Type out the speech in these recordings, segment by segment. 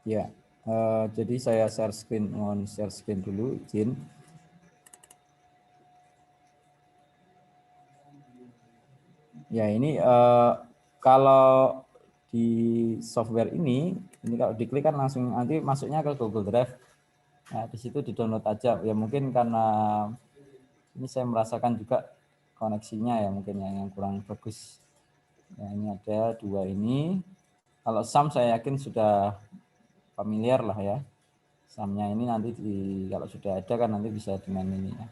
Ya, jadi saya share screen dulu, izin. Ya, ini kalau di software ini kalau diklik kan langsung nanti masuknya ke Google Drive. Nah, di situ di-download aja. Ya mungkin karena ini saya merasakan juga koneksinya ya mungkin yang kurang bagus. Ya, ini ada dua ini. Kalau SAM saya yakin sudah familiar lah ya. SAM-nya ini nanti kalau sudah ada kan nanti bisa dengan ini ya.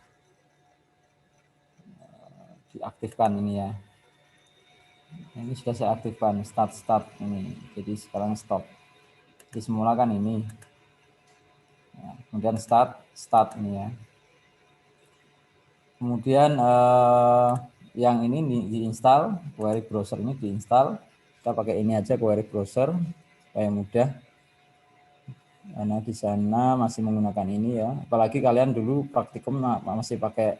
Diaktifkan ini ya. Ini sudah saya aktifkan start ini. Jadi sekarang stop. Jadi semula kan ini. Ya, kemudian start ini ya. Kemudian yang ini diinstal, query browser ini diinstal. Kita pakai ini aja query browser supaya mudah. Karena di sana masih menggunakan ini ya. Apalagi kalian dulu praktikum masih pakai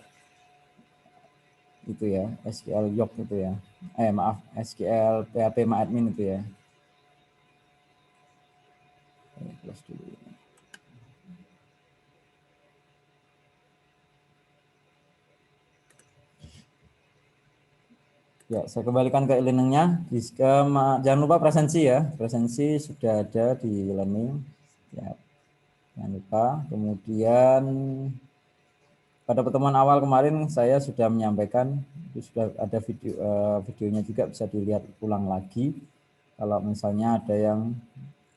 itu ya, SQL York itu ya. Maaf, SQL PHP MyAdmin itu ya. Close dulu. Ya, saya kembalikan ke e-learningnya. Jangan lupa presensi ya. Presensi sudah ada di e-learning. Ya, jangan lupa. Kemudian pada pertemuan awal kemarin saya sudah menyampaikan, itu sudah ada videonya juga bisa dilihat ulang lagi. Kalau misalnya ada yang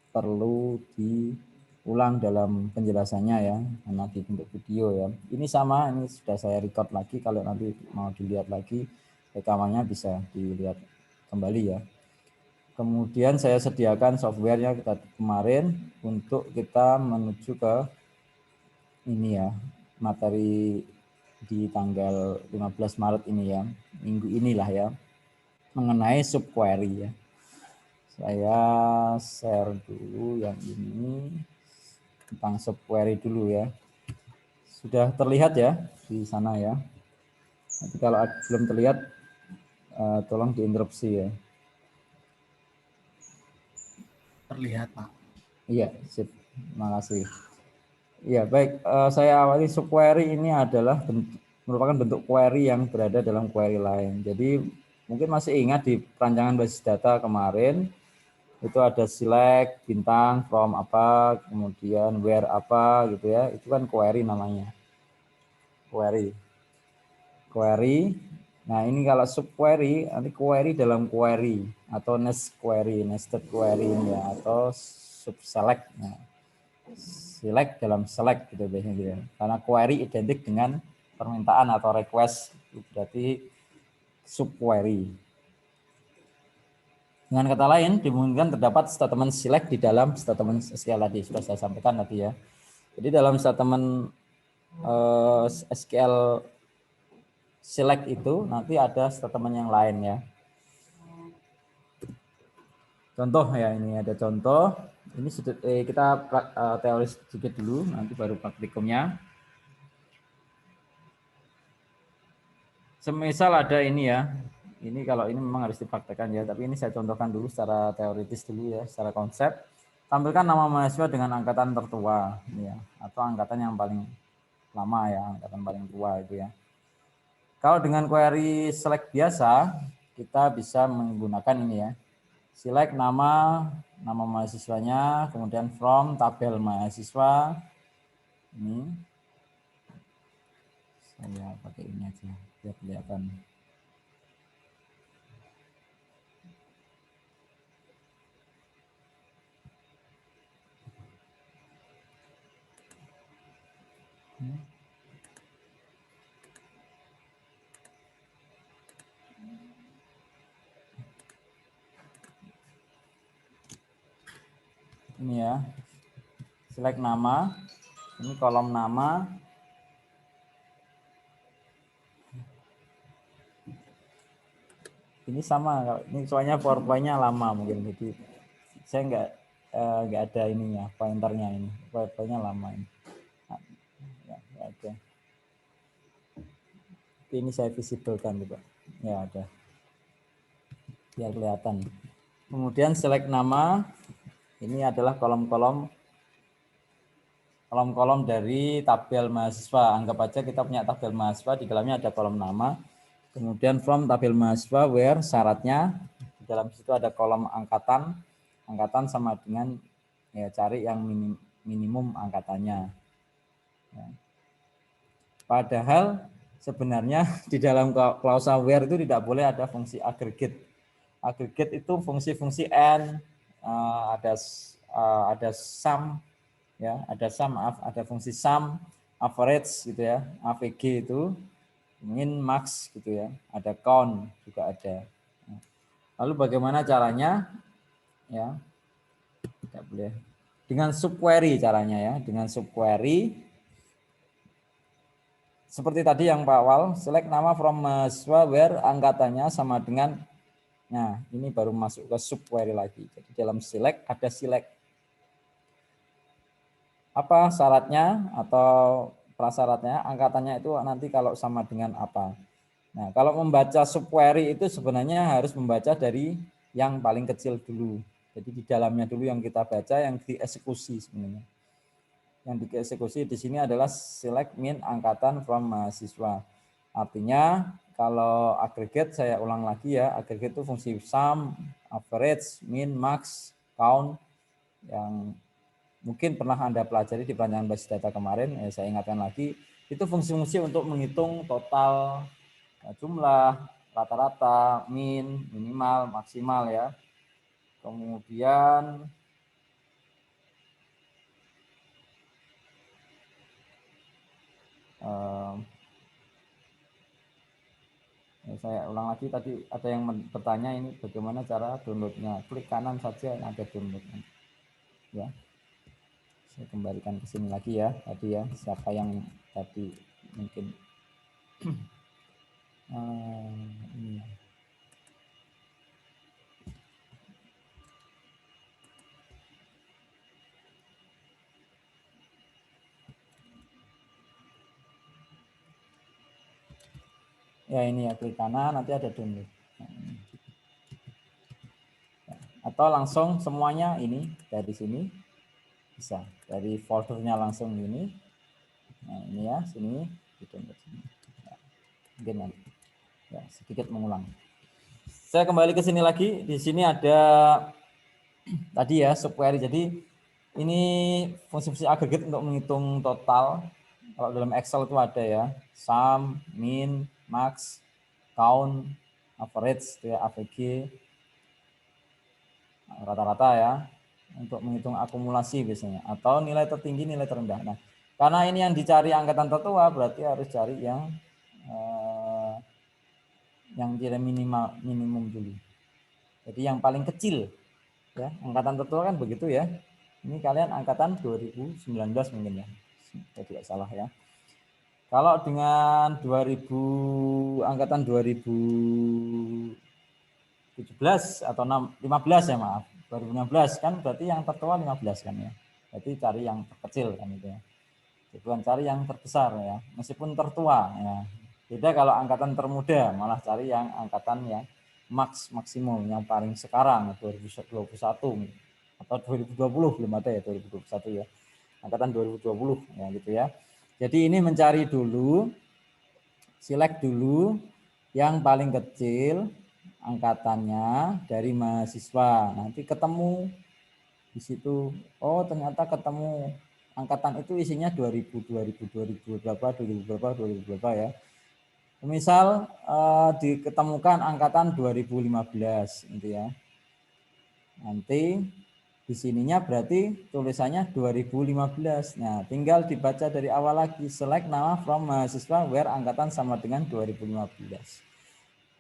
perlu diulang dalam penjelasannya ya, karena di bentuk video ya. Ini sama, ini sudah saya record lagi. Kalau nanti mau dilihat lagi, rekamannya bisa dilihat kembali ya. Kemudian saya sediakan softwarenya kita kemarin untuk kita menuju ke ini ya, materi di tanggal 15 Maret ini ya, minggu inilah ya, mengenai subquery ya. Saya share dulu yang ini tentang subquery dulu ya. Sudah terlihat ya di sana ya. Nanti kalau belum terlihat tolong diinterupsi ya. Terlihat, Pak. Iya, sip. Terima kasih. Ya, baik. Saya awali subquery ini adalah merupakan bentuk query yang berada dalam query lain. Jadi mungkin masih ingat di perancangan basis data kemarin itu ada select, bintang, from apa, kemudian where apa gitu ya. Itu kan query namanya. Query. Nah, ini kalau subquery, nanti query dalam query atau nested query ini ya, atau subselect. Nah, select dalam select gitu biasanya gitu ya. Karena query identik dengan permintaan atau request, berarti subquery. Dengan kata lain, dimungkinkan terdapat statement select di dalam statement SQL tadi, sudah saya sampaikan tadi ya. Jadi dalam statement SQL select itu nanti ada statement yang lain ya. Contoh ya, ini ada contoh. Ini kita teori sedikit dulu, nanti baru praktikumnya. Semisal ada ini ya, ini kalau ini memang harus dipraktekkan ya, tapi ini saya contohkan dulu secara teoritis dulu ya, secara konsep. Tampilkan nama mahasiswa dengan angkatan tertua, ya, atau angkatan yang paling lama ya, angkatan paling tua itu ya. Kalau dengan query select biasa, kita bisa menggunakan ini ya, select nama mahasiswanya, kemudian from tabel mahasiswa. Ini saya pakai ini aja biar kelihatan. Ini ya, select nama, ini kolom nama, ini sama, ini soalnya powerpointnya lama mungkin, jadi saya nggak ada ininya, pointernya ini, powerpointnya lama ini, ya, nggak ada. Ini saya visibelkan juga, ya ada, biar kelihatan. Kemudian select nama, Ini adalah kolom-kolom dari tabel mahasiswa. Anggap aja kita punya tabel mahasiswa, di dalamnya ada kolom nama. Kemudian from tabel mahasiswa where syaratnya di dalam situ ada kolom angkatan. Angkatan sama dengan ya cari yang minimum angkatannya. Ya. Padahal sebenarnya di dalam klausa where itu tidak boleh ada fungsi aggregate. Aggregate itu fungsi-fungsi n, ada sum, ya, ada fungsi sum, average gitu ya, avg itu, min, max gitu ya, ada count juga ada. Lalu bagaimana caranya? Ya, tidak boleh. Dengan subquery caranya ya, dengan subquery. Seperti tadi yang Pak Awal, select nama from mahasiswa where angkatannya sama dengan, nah ini baru masuk ke subquery lagi. Jadi dalam select ada select. Apa syaratnya atau prasyaratnya? Angkatannya itu nanti kalau sama dengan apa? Nah, kalau membaca subquery itu sebenarnya harus membaca dari yang paling kecil dulu. Jadi di dalamnya dulu yang kita baca, yang dieksekusi sebenarnya. Yang dieksekusi di sini adalah select min angkatan from mahasiswa. Artinya kalau aggregate, saya ulang lagi ya, aggregate itu fungsi sum, average, min, max, count, yang mungkin pernah Anda pelajari di perancangan basis data kemarin, saya ingatkan lagi, itu fungsi-fungsi untuk menghitung total jumlah, rata-rata, min, minimal, maksimal ya. Kemudian saya ulang lagi, tadi ada yang bertanya ini bagaimana cara downloadnya. Klik kanan saja ada downloadnya. Ya, saya kembalikan ke sini lagi ya. Tadi ya, siapa yang tadi mungkin ini. Ya ini ya, klik kanan nanti ada download. Atau langsung semuanya ini dari sini bisa, dari foldernya langsung ini. Nah ini ya, sini di download sini. Ya, mungkin nanti ya sedikit mengulang. Saya kembali ke sini lagi. Di sini ada tadi ya subquery. Jadi ini fungsi-fungsi agregat untuk menghitung total. Kalau dalam Excel itu ada ya, sum, min, max, count, average, ya, AVG, rata-rata ya, untuk menghitung akumulasi biasanya, atau nilai tertinggi, nilai terendah. Nah, karena ini yang dicari angkatan tertua, berarti harus cari yang tidak minimum dulu. Jadi yang paling kecil, ya, angkatan tertua kan begitu ya. Ini kalian angkatan 2019 mungkin ya, saya tidak salah ya. Kalau dengan 2000 angkatan 2017 atau 15 ya maaf, 2016 kan berarti yang tertua 15 kan ya. Berarti cari yang terkecil kan itu ya. Bukan cari yang terbesar ya, meskipun tertua ya. Beda kalau angkatan termuda, malah cari yang angkatan yang maksimum yang paling sekarang 2021 atau 2020, belum ada ya 2021 ya. Angkatan 2020 ya gitu ya. Jadi ini mencari dulu, select dulu yang paling kecil angkatannya dari mahasiswa. Nanti ketemu di situ, oh ternyata ketemu angkatan itu isinya 2000 berapa ya. Misal diketemukan angkatan 2015 gitu ya. Nanti di sininya berarti tulisannya 2015. Nah, tinggal dibaca dari awal lagi, select nama from mahasiswa where angkatan sama dengan 2015.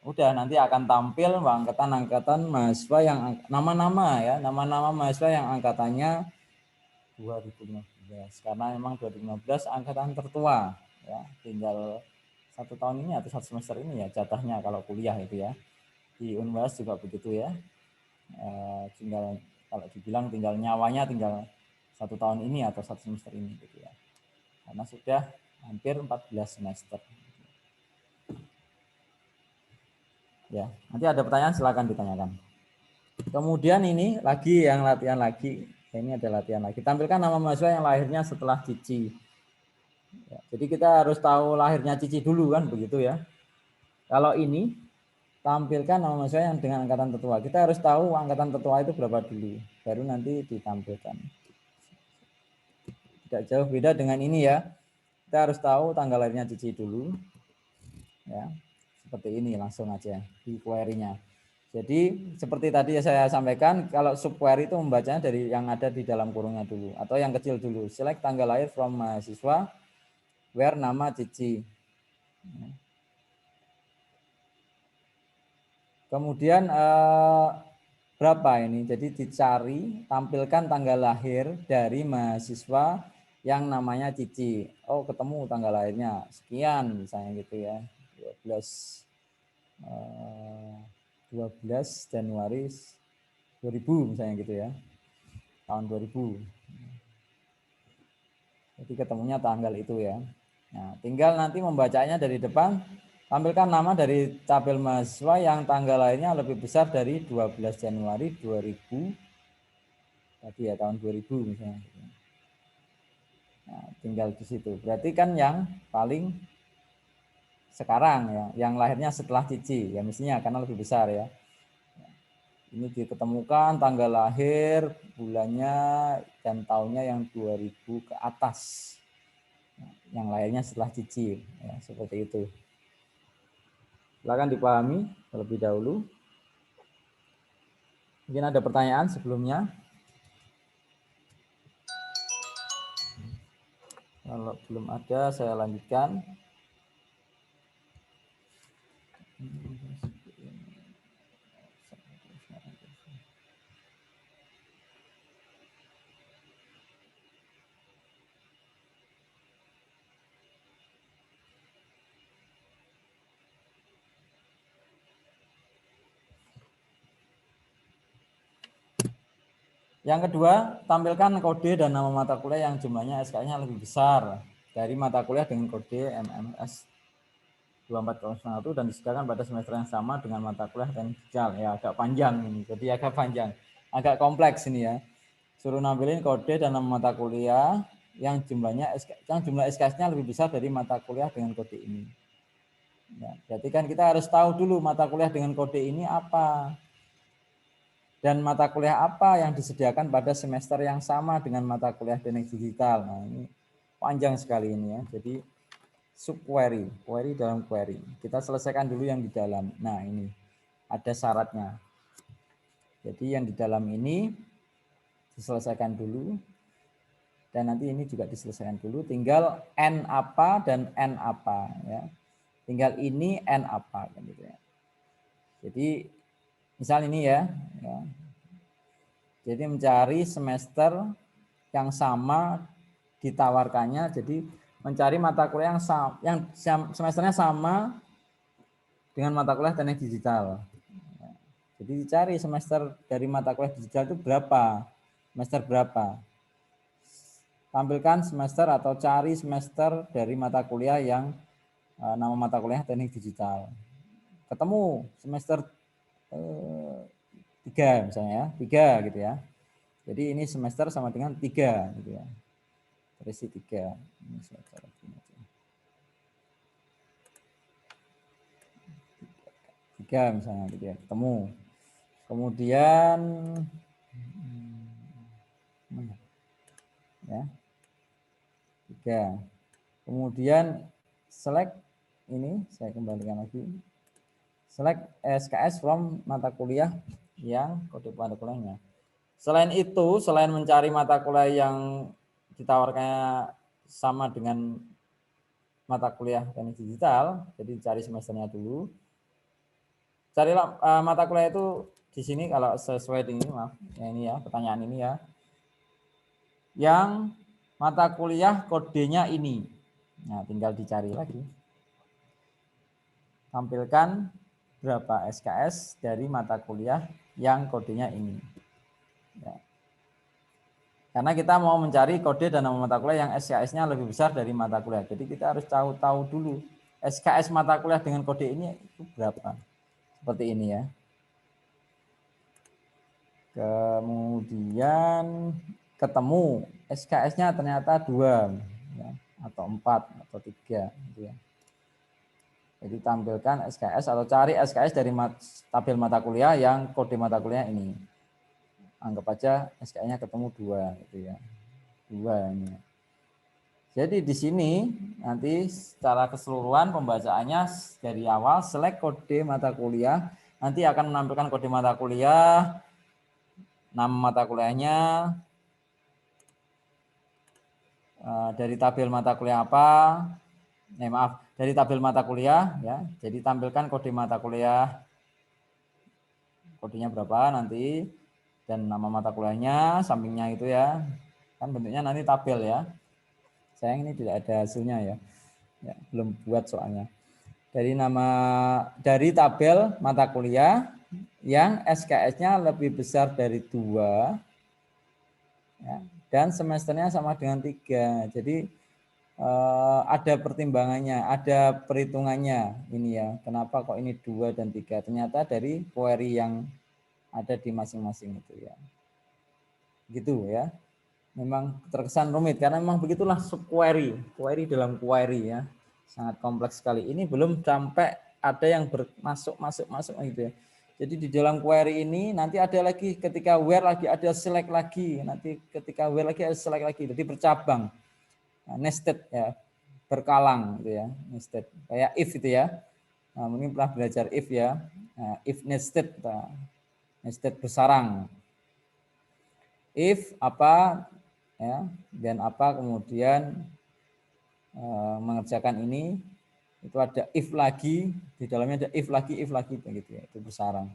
Udah nanti akan tampil angkatan mahasiswa yang nama-nama ya, nama-nama mahasiswa yang angkatannya 2015. Karena memang 2015 angkatan tertua ya, tinggal 1 tahun ini atau 1 semester ini ya jatahnya kalau kuliah itu ya. Di Unwas juga begitu ya. Tinggal kalau dibilang tinggal nyawanya tinggal 1 tahun ini atau 1 semester ini gitu ya. Karena sudah hampir 14 semester. Ya, nanti ada pertanyaan silakan ditanyakan. Kemudian ini lagi yang latihan lagi. Ini ada latihan lagi. Tampilkan nama mahasiswa yang lahirnya setelah Cici. Ya, jadi kita harus tahu lahirnya Cici dulu kan begitu ya. Kalau ini tampilkan nama mahasiswa yang dengan angkatan tertua. Kita harus tahu angkatan tertua itu berapa dulu. Baru nanti ditampilkan. Tidak jauh beda dengan ini ya. Kita harus tahu tanggal lahirnya Cici dulu. Ya. Seperti ini langsung aja di query-nya. Jadi seperti tadi saya sampaikan, kalau subquery itu membacanya dari yang ada di dalam kurungnya dulu atau yang kecil dulu. Select tanggal lahir from mahasiswa where nama Cici. Kemudian berapa ini? Jadi dicari, tampilkan tanggal lahir dari mahasiswa yang namanya Cici. Oh, ketemu tanggal lahirnya sekian misalnya gitu ya. 12 Januari 2000 misalnya gitu ya. Tahun 2000. Jadi ketemunya tanggal itu ya. Nah, tinggal nanti membacanya dari depan, tampilkan nama dari tabel mahasiswa yang tanggal lahirnya lebih besar dari 12 Januari 2000. Tadi ya tahun 2000 misalnya. Nah, tinggal di situ. Berarti kan yang paling sekarang ya, yang lahirnya setelah Cici ya mestinya karena lebih besar ya. Ini diketemukan tanggal lahir, bulannya dan tahunnya yang 2000 ke atas. Nah, yang lahirnya setelah Cici ya, seperti itu. Silakan dipahami terlebih dahulu. Mungkin ada pertanyaan sebelumnya. Kalau belum ada, saya lanjutkan. Yang kedua, tampilkan kode dan nama mata kuliah yang jumlahnya SKS-nya lebih besar dari mata kuliah dengan kode MMS 2401 dan disediakan pada semester yang sama dengan mata kuliah teknik digital. Ya, agak panjang ini. Jadi agak panjang. Agak kompleks ini ya. Suruh nampilin kode dan nama mata kuliah yang jumlah SKS-nya lebih besar dari mata kuliah dengan kode ini. Ya, berarti kan kita harus tahu dulu mata kuliah dengan kode ini apa. Dan mata kuliah apa yang disediakan pada semester yang sama dengan mata kuliah teknik digital. Nah, ini panjang sekali ini ya. Jadi subquery, query dalam query. Kita selesaikan dulu yang di dalam. Nah, ini ada syaratnya. Jadi yang di dalam ini diselesaikan dulu. Dan nanti ini juga diselesaikan dulu. Tinggal N apa dan N apa ya. Tinggal ini N apa kan gitu ya. Jadi misal ini ya. Jadi mencari semester yang sama ditawarkannya. Jadi mencari mata kuliah yang semesternya sama dengan mata kuliah teknik digital. Jadi dicari semester dari mata kuliah digital itu berapa, semester berapa. Tampilkan semester atau cari semester dari mata kuliah yang nama mata kuliah teknik digital. Ketemu semester 3 misalnya ya, 3 gitu ya. Jadi ini semester sama dengan 3 gitu ya. Terisi 3. Ini saya cara begini aja. 3 misalnya gitu ya, ketemu. Kemudian ya. 3. Kemudian select ini saya kembalikan lagi. Select SKS from mata kuliah yang kode mata kuliahnya. Selain itu, selain mencari mata kuliah yang ditawarkannya sama dengan mata kuliah teknik digital, jadi cari semesternya dulu. Carilah mata kuliah itu di sini kalau sesuai dengan maaf, ya ini ya pertanyaan ini ya. Yang mata kuliah kodenya ini. Nah, tinggal dicari lagi. Tampilkan berapa SKS dari mata kuliah yang kodenya ini. Ya. Karena kita mau mencari kode dan nama mata kuliah yang SKS-nya lebih besar dari mata kuliah. Jadi kita harus tahu dulu SKS mata kuliah dengan kode ini itu berapa. Seperti ini ya. Kemudian ketemu SKS-nya ternyata 2 ya, atau 4 atau 3 gitu ya. Jadi tampilkan SKS atau cari SKS dari tabel mata kuliah yang kode mata kuliah ini. Anggap aja SKS-nya ketemu 2 gitu ya. 2 ini. Jadi di sini nanti secara keseluruhan pembacaannya dari awal select kode mata kuliah, nanti akan menampilkan kode mata kuliah, nama mata kuliahnya, dari tabel mata kuliah apa, maaf, dari tabel mata kuliah ya. Jadi tampilkan kode mata kuliah, kodenya berapa nanti, dan nama mata kuliahnya, sampingnya itu ya. Kan bentuknya nanti tabel ya. Sayang ini tidak ada hasilnya ya. Ya, belum buat soalnya. Dari tabel mata kuliah yang SKS-nya lebih besar dari 2 ya, dan semesternya sama dengan 3. Jadi ada pertimbangannya, ada perhitungannya ini ya. Kenapa kok ini 2 dan 3? Ternyata dari query yang ada di masing-masing itu ya. Gitu ya. Memang terkesan rumit karena memang begitulah subquery, query dalam query ya. Sangat kompleks sekali. Ini belum sampai ada yang masuk gitu ya. Jadi di dalam query ini nanti ada lagi ketika where lagi ada select lagi, nanti ketika where lagi ada select lagi. Jadi bercabang. Nah, nested ya, berkalang gitu ya, nested. Kayak if itu ya. Nah, mungkin pernah belajar if ya. Nah, if nested, nah, nested bersarang. If apa ya, dan apa kemudian mengerjakan ini, itu ada if lagi, di dalamnya ada if lagi begitu ya, itu bersarang.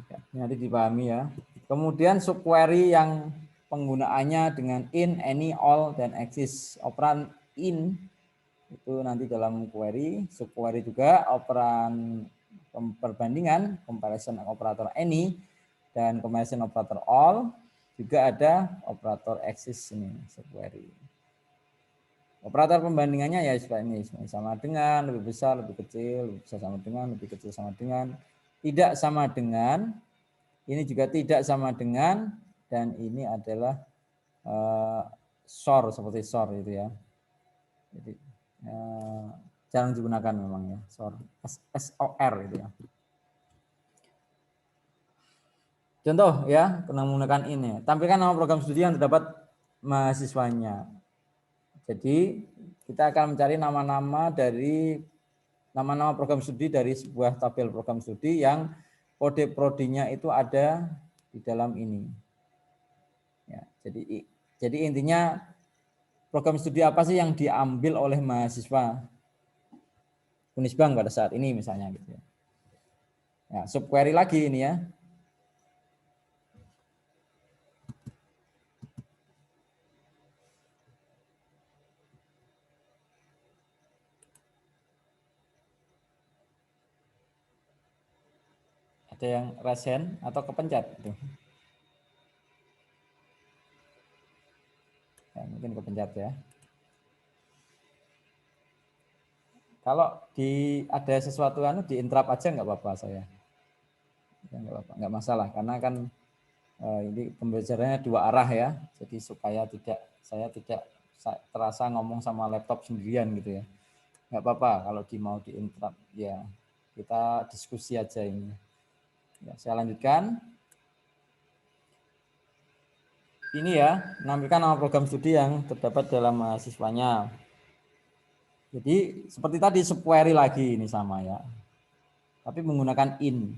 Ya, nanti dipahami ya. Kemudian subquery yang penggunaannya dengan in, any, all, dan exist. Operan in itu nanti dalam query, subquery juga operan perbandingan, comparison operator any, dan comparison operator all, juga ada operator exist ini, subquery. Operator pembandingannya ya seperti ini, sama dengan, lebih besar, lebih kecil, lebih besar sama dengan, lebih kecil sama dengan, tidak sama dengan, ini juga tidak sama dengan, dan ini adalah SOR, seperti SOR itu ya. Jadi jarang digunakan memang ya, SOR, SOR itu ya. Contoh ya, menggunakan ini. Tampilkan nama program studi yang terdapat mahasiswanya. Jadi kita akan mencari nama-nama program studi dari sebuah tabel program studi yang kode prodinya itu ada di dalam ini. Ya, jadi intinya program studi apa sih yang diambil oleh mahasiswa Unisbank pada saat ini misalnya gitu ya. Ya, subquery lagi ini ya. Ada yang resen atau kepencet itu. Ya, mungkin kepencet ya. Kalau ada sesuatu di interrupt aja nggak apa-apa saya. Ya, nggak masalah karena kan ini pembelajarannya 2 arah ya. Jadi supaya saya tidak terasa ngomong sama laptop sendirian gitu ya. Nggak apa-apa kalau mau di interrupt ya. Kita diskusi aja ini. Ya, saya lanjutkan. Ini ya, menampilkan nama program studi yang terdapat dalam mahasiswanya. Jadi seperti tadi subquery lagi ini sama ya. Tapi menggunakan in.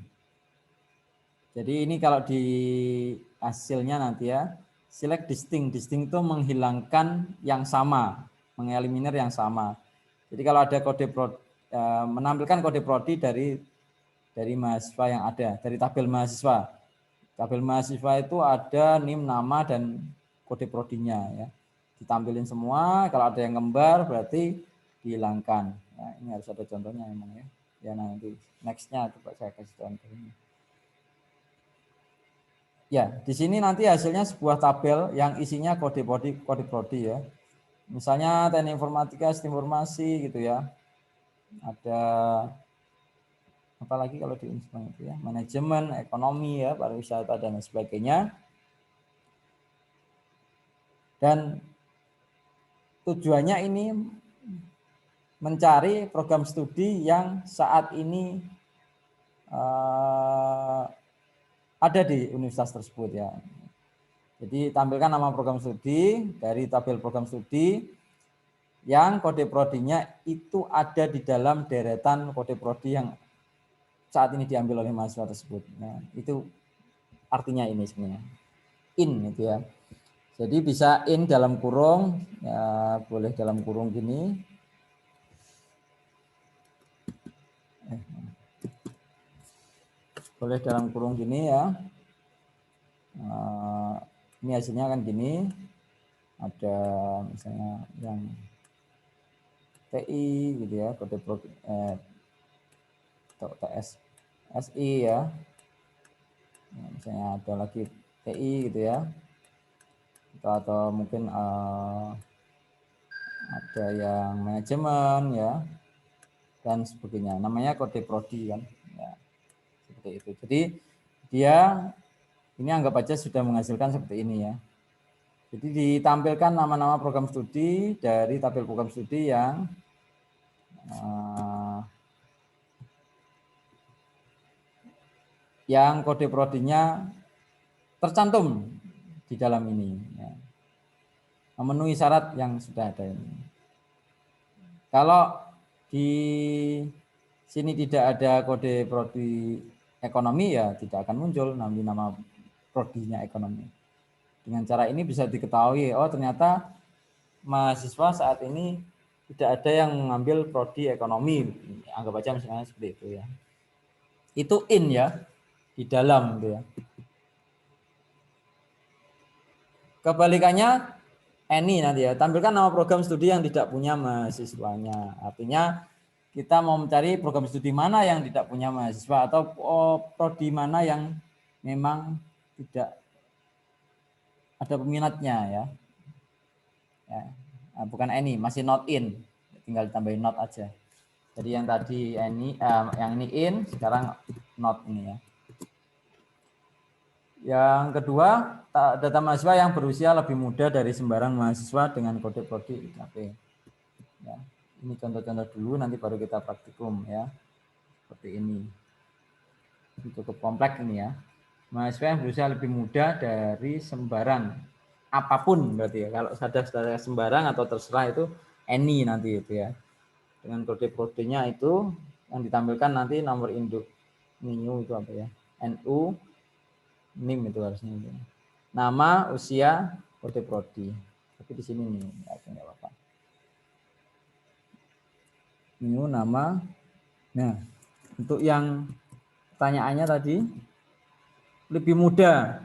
Jadi ini kalau di hasilnya nanti ya, select distinct. Distinct itu menghilangkan yang sama, mengeliminir yang sama. Jadi kalau ada kode menampilkan kode prodi dari mahasiswa yang ada, dari tabel mahasiswa. Tabel mahasiswa itu ada NIM, nama, dan kode prodinya ya. Ditampilin semua, kalau ada yang kembar berarti dihilangkan. Nah, ini harus ada contohnya emang ya. Ya nanti nextnya coba saya kasih contohnya. Ya, di sini nanti hasilnya sebuah tabel yang isinya kode prodi ya. Misalnya teknik informatika, sistem informasi gitu ya. Ada apalagi kalau di Unsma itu ya, manajemen, ekonomi ya, pariwisata dan sebagainya. Dan tujuannya ini mencari program studi yang saat ini ada di universitas tersebut ya. Jadi tampilkan nama program studi dari tabel program studi yang kode prodinya itu ada di dalam deretan kode prodi yang saat ini diambil oleh mahasiswa tersebut. Nah, itu artinya ini sebenarnya. In itu ya. Jadi bisa in dalam kurung, ya boleh dalam kurung gini. Boleh dalam kurung gini ya. Ini hasilnya kan gini. Ada misalnya yang TI gitu ya, kode prodi atau TS SI ya. Nah, misalnya ada lagi TI gitu ya. Atau mungkin ada yang manajemen ya dan sebagainya, namanya kode prodi kan ya, seperti itu. Jadi dia ini anggap aja sudah menghasilkan seperti ini ya. Jadi ditampilkan nama-nama program studi dari tabel program studi yang kode prodinya tercantum di dalam ini ya. Memenuhi syarat yang sudah ada ini. Kalau di sini tidak ada kode prodi ekonomi ya tidak akan muncul nanti nama prodinya ekonomi. Dengan cara ini bisa diketahui, oh ternyata mahasiswa saat ini tidak ada yang mengambil prodi ekonomi. Anggap aja misalnya seperti itu ya. Itu in ya, di dalam gitu ya. Kebalikannya any nanti ya, tampilkan nama program studi yang tidak punya mahasiswanya. Artinya kita mau mencari program studi mana yang tidak punya mahasiswa atau prodi mana yang memang tidak ada peminatnya ya. Ya. Nah, bukan any, masih not in, tinggal tambahin not aja. Jadi yang tadi any, yang ini in, sekarang not ini ya. Yang kedua, data mahasiswa yang berusia lebih muda dari sembarang mahasiswa dengan kode prodi IKP. Ya, ini contoh-contoh dulu, nanti baru kita praktikum ya. Seperti ini. Ini cukup kompleks ini ya. Mahasiswa yang berusia lebih muda dari sembarang apapun berarti ya. Kalau ada sembarang atau terserah itu any nanti itu ya. Dengan kode prodinya itu yang ditampilkan nanti nomor induk NIU itu apa ya? NU NIM itu harusnya itu. Nama, usia, kode prodi. Tapi di sini nih, enggak apa-apa. NIU, nama. Nah, untuk yang pertanyaannya tadi lebih muda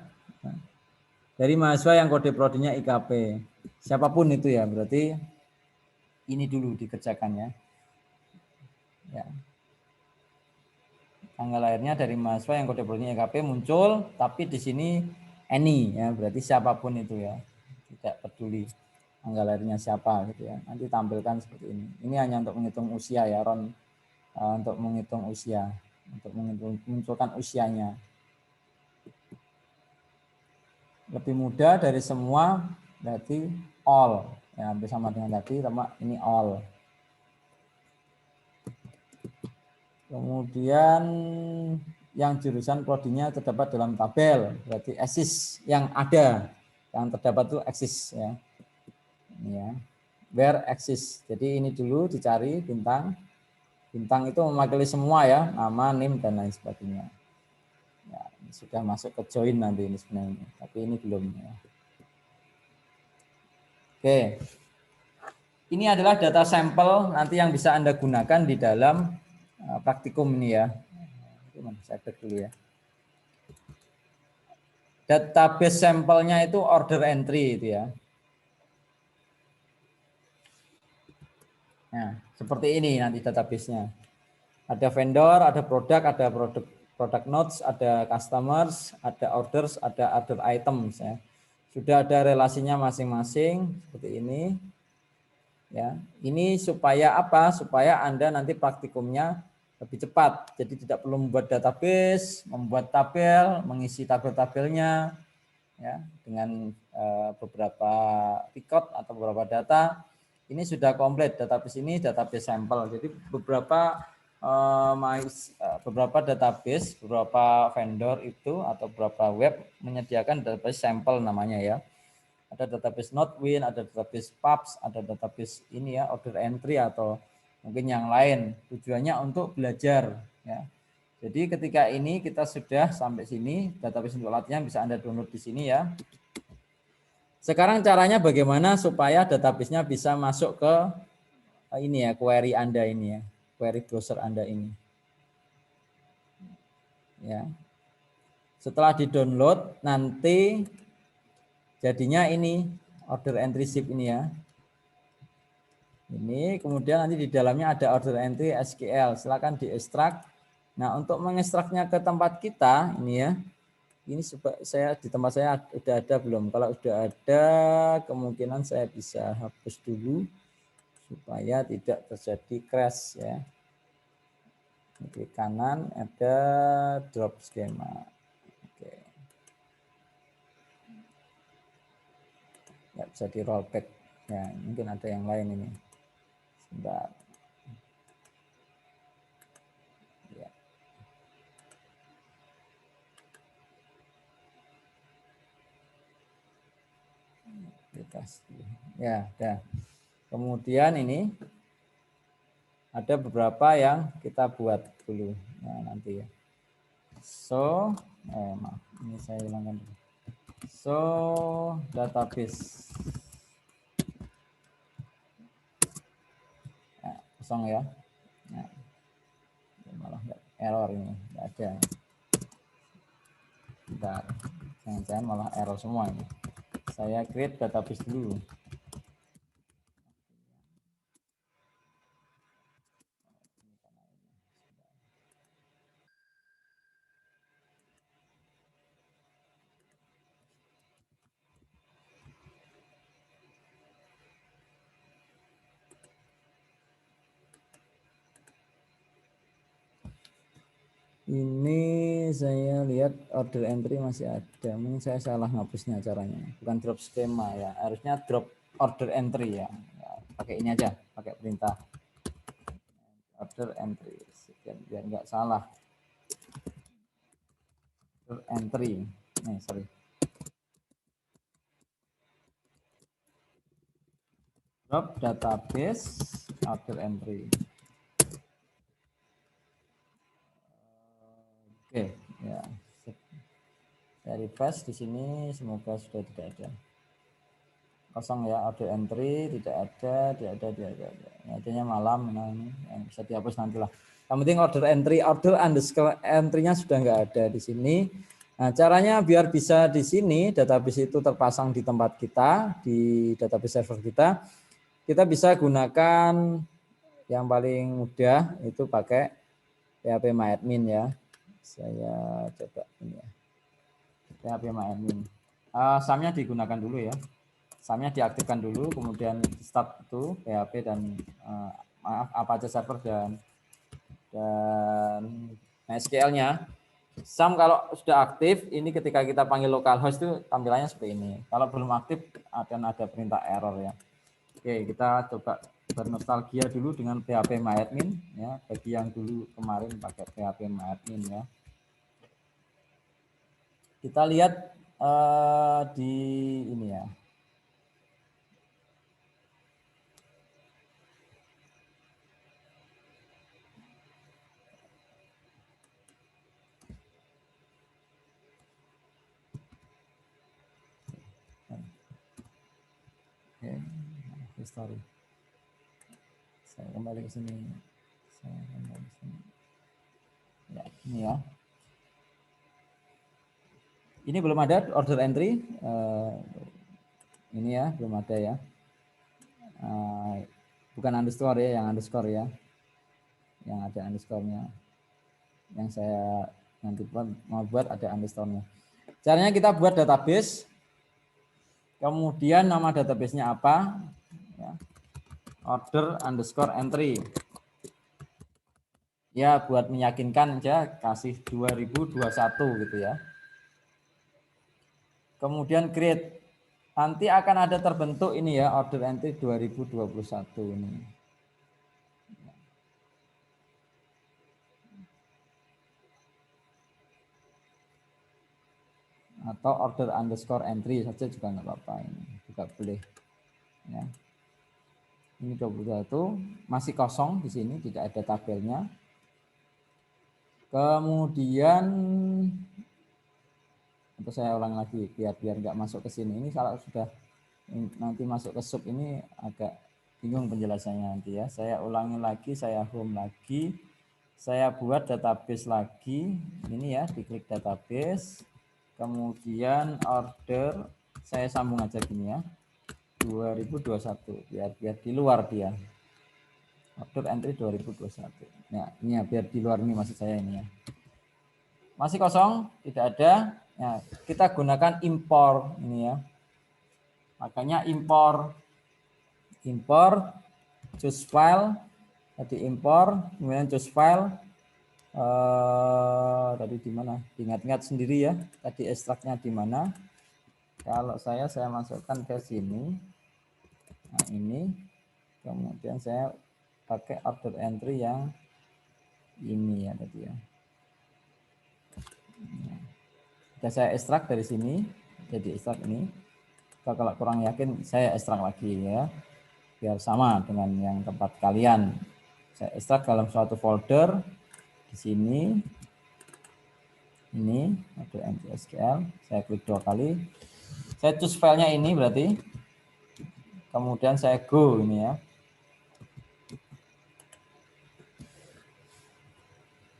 dari mahasiswa yang kode prodinya IKP. Siapapun itu ya, berarti ini dulu dikerjakan ya. Ya. Tanggal lahirnya dari mahasiswa yang kode prodinya IKP muncul, tapi di sini any ya, berarti siapapun itu ya, tidak peduli tanggal lahirnya siapa gitu ya. Nanti tampilkan seperti ini. Ini hanya untuk menghitung usia ya, Ron, untuk menghitung usia, untuk menunjukkan usianya. Lebih mudah dari semua, berarti all ya, hampir sama dengan tadi, sama ini all. Kemudian yang jurusan prodinya terdapat dalam tabel, berarti eksis yang ada, yang terdapat itu eksis ya. Ini ya. Where eksis. Jadi ini dulu dicari bintang. Bintang itu mewakili semua ya, nama, NIM dan lain sebagainya. Ya, ini sudah masuk ke join nanti ini sebenarnya, tapi ini belum ya. Oke. Ini adalah data sampel nanti yang bisa Anda gunakan di dalam praktikum ini ya. Saya cek dulu ya. Database sampelnya itu order entry itu ya. Nah, seperti ini nanti database-nya. Ada vendor, ada product notes, ada customers, ada orders, ada other items ya. Sudah ada relasinya masing-masing seperti ini. Ya, ini supaya apa? Supaya Anda nanti praktikumnya lebih cepat. Jadi tidak perlu membuat database, membuat tabel, mengisi tabel-tabelnya ya dengan beberapa record atau beberapa data. Ini sudah komplit database ini, database sampel. Jadi beberapa database, beberapa vendor itu atau beberapa web menyediakan database sampel namanya ya. Ada database Nodewin, ada database PubSub, ada database ini ya order entry atau mungkin yang lain. Tujuannya untuk belajar ya. Jadi ketika ini kita sudah sampai sini, database untuk latihan bisa Anda download di sini ya. Sekarang caranya bagaimana supaya database-nya bisa masuk ke ini ya, query Anda ini ya, query browser Anda ini. Ya. Setelah di-download nanti jadinya ini order entry sheet ini ya. Ini kemudian nanti di dalamnya ada order entry SQL. Silakan diekstrak. Nah, untuk mengekstraknya ke tempat kita ini ya. Ini saya di tempat saya udah ada belum? Kalau udah ada, kemungkinan saya bisa hapus dulu supaya tidak terjadi crash ya. Klik kanan ada drop schema. Oke. Ya, bisa di rollback. Ya, mungkin ada yang lain ini. Sebentar. Ya. Ya, udah. Kemudian ini ada beberapa yang kita buat dulu. Nah, nanti ya. So, maaf, ini saya hilangkan dulu. So, database. Nah, kosong ya. Nah, malah error ini, nggak ada. Bentar, jangan-jangan malah error semua ini. Saya create database dulu. Ini saya lihat order entry masih ada. Mungkin saya salah ngapusnya caranya. Bukan drop schema ya. Harusnya drop order entry ya. Pakai ini aja, pakai perintah order entry. Biar nggak salah. Order entry. Sorry. Drop database order entry. Oke, ya. Saya refresh di sini, semoga sudah tidak ada. Kosong ya, order entry tidak ada. Adanya malam, nah ini yang bisa dihapus nantilah. Yang penting order entry, order underscore entry-nya sudah nggak ada di sini. Nah, caranya biar bisa di sini database itu terpasang di tempat kita, di database server kita bisa gunakan yang paling mudah itu pakai phpMyAdmin ya. Saya coba ini ya. phpMyAdmin. SAM-nya digunakan dulu ya. SAM-nya diaktifkan dulu, kemudian start itu PHP dan Apache server dan MySQL-nya. SAM kalau sudah aktif, ini ketika kita panggil localhost itu tampilannya seperti ini. Kalau belum aktif akan ada perintah error ya. Oke, kita coba bernostalgia dulu dengan phpMyAdmin ya. Bagi yang dulu kemarin pakai phpMyAdmin ya. Kita lihat di ini ya. Oke, history. Saya kembali ke sini. Ya, ini ya. Ini belum ada order entry. Ini ya, belum ada ya. Bukan underscore ya, yang underscore ya. Yang ada underscore-nya. Yang saya nanti mau buat ada underscore-nya. Caranya kita buat database. Kemudian nama database-nya apa? Ya. Order underscore entry. Ya buat meyakinkan aja kasih 2021 gitu ya. Kemudian create, nanti akan ada terbentuk ini ya order entry 2021 ini. Atau order underscore entry saja juga nggak apa-apa, ini juga boleh ya. Ini 21 masih kosong di sini, tidak ada tabelnya. Kemudian atau saya ulang lagi biar nggak masuk ke sini. Ini kalau sudah nanti masuk ke sub ini agak bingung penjelasannya nanti ya. Saya ulangi lagi, saya home lagi, saya buat database lagi. Ini ya, diklik database, kemudian order, saya sambung aja gini ya, 2021 biar di luar dia. Order entry 2021. Ya, ini ya biar di luar ini maksud saya ini ya. Masih kosong, tidak ada. Ya, kita gunakan import ini ya. Makanya import choose file, tadi import, kemudian choose file. Tadi di mana? Ingat-ingat sendiri ya. Tadi ekstraknya di mana? Kalau saya masukkan ke sini. Nah ini, kemudian saya pakai order entry yang ini ya tadi ya. Sudah saya ekstrak dari sini, jadi ekstrak ini. Kalau kurang yakin saya ekstrak lagi ya, biar sama dengan yang tempat kalian. Saya ekstrak dalam suatu folder di sini. Ini ada MySQL, saya klik 2 kali. Saya choose filenya ini berarti. Kemudian saya go ini ya.